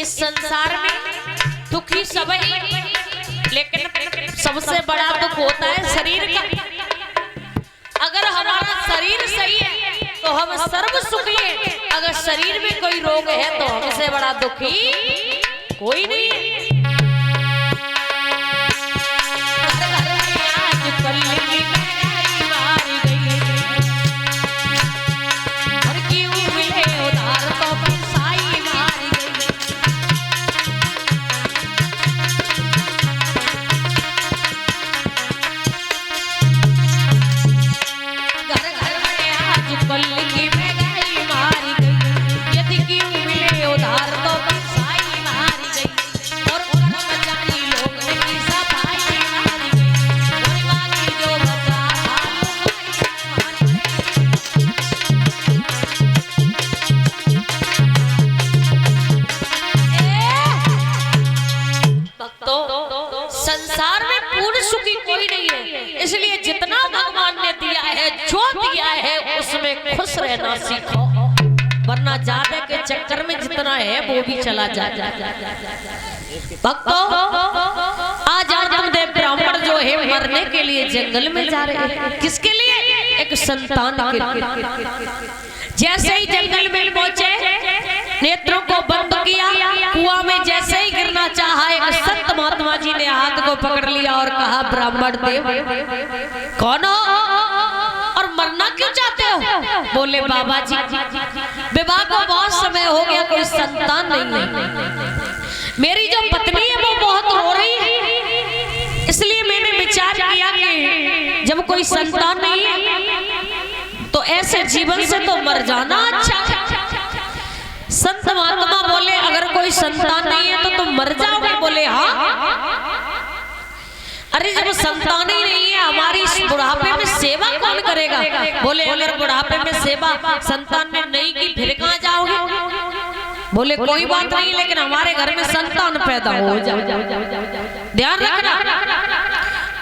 इस संसार में दुखी सब ही, लेकिन सबसे बड़ा दुख होता है शरीर का। अगर हमारा शरीर सही है तो हम सर्व सुखी हैं, अगर शरीर में कोई रोग है तो हमसे बड़ा दुखी कोई नहीं है। संसार में पूर्ण सुखी कोई नहीं है, इसलिए जितना भगवान ने दिया है, जो दिया है उसमें खुश रहना सीखो, वरना ज्यादा के चक्कर में जितना है वो भी चला जाए। भक्तों, आज आत्मदेव ब्राह्मण जो है मरने के लिए जंगल में जा रहे हैं। किसके लिए? एक संतान के लिए। जैसे ही जंगल में पहुंचे, नेत्रों को बंद किया, कुआं में जैसे ही गिरना चाहा, एक संत महात्मा जी ने हाथ को पकड़ लिया और कहा, ब्राह्मण देव कौन हो और मरना क्यों चाहते हो? बोले, बाबा जी विवाह को बहुत समय हो गया, कोई संतान नहीं, मेरी जो पत्नी है वो बहुत रो रही है, इसलिए मैंने विचार किया कि जब कोई संतान नहीं है तो ऐसे जीवन से तो मर जाना अच्छा है। संत महात्मा बोले, अगर कोई संतान नहीं है तो तुम मर जाओगे? बोले, हाँ। अरे जब संतान ही नहीं है, हमारी इस बुढ़ापे में सेवा कौन करेगा? बोले, अगर बुढ़ापे में सेवा संतान ने नहीं की फिर कहाँ जाओगे? बोले, कोई बात नहीं, लेकिन हमारे घर में संतान पैदा हो जाए। ध्यान रखना,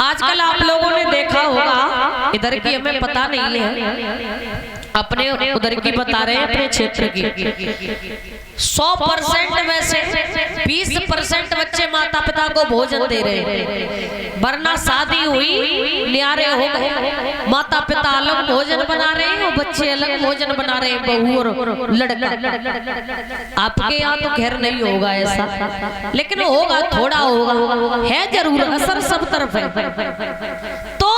आजकल आप लोगों ने देखा होगा, इधर की हमें पता नहीं है, अपने उधर की बता रहे हैं, अपने क्षेत्र की 100% में से 20% बच्चे माता पिता को भोजन दे रहे हैं, वरना शादी हुई न्यारे हो गए, माता पिता अलग भोजन बना रहे हैं और बच्चे अलग भोजन बना रहे हैं, बहू और लड़का। आपके यहाँ तो खैर नहीं होगा ऐसा, लेकिन होगा, थोड़ा होगा, है जरूर, असर सब तरफ है। तो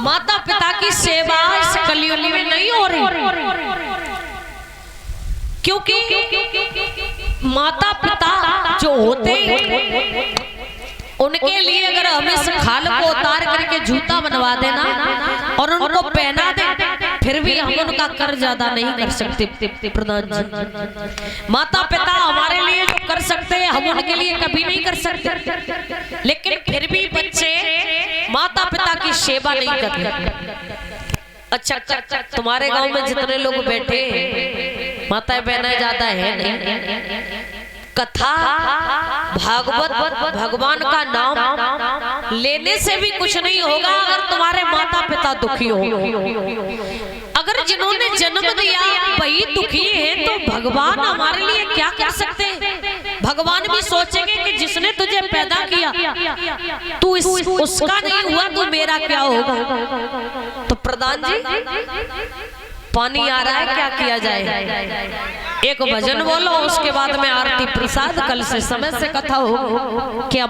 माता पिता की सेवा इस कलयुग में नहीं हो रही, क्योंकि माता पिता जो होते हैं उनके लिए अगर हम इस खाल को उतार करके जूता बनवा देना और उनको पहना दे, फिर भी हम उनका कर ज्यादा नहीं कर सकते। प्रधान जी, माता पिता हमारे लिए जो कर सकते हैं हम उनके लिए कभी नहीं कर सकते, लेकिन फिर भी बच्चे माता पिता की सेवा नहीं करते। अच्छा, तुम्हारे गांव में जितने लोग बैठे हैं माता बहना ज्यादा है नहीं, कथा भागवत भगवान का नाम लेने से भी कुछ नहीं होगा अगर तुम्हारे माता पिता दुखी हो। अगर जिन्होंने जन्म दिया वही दुखी है तो भगवान हमारे लिए क्या कर सकते हैं? भगवान भी सोचेंगे कि जिसने तुझे पैदा किया तू उसका नहीं हुआ तो मेरा क्या होगा? तो प्रधान जी, पानी आ रहा है, क्या किया जाए? एक भजन बोलो, उसके बाद में आरती प्रसाद, कल से समय से कथा हो, क्या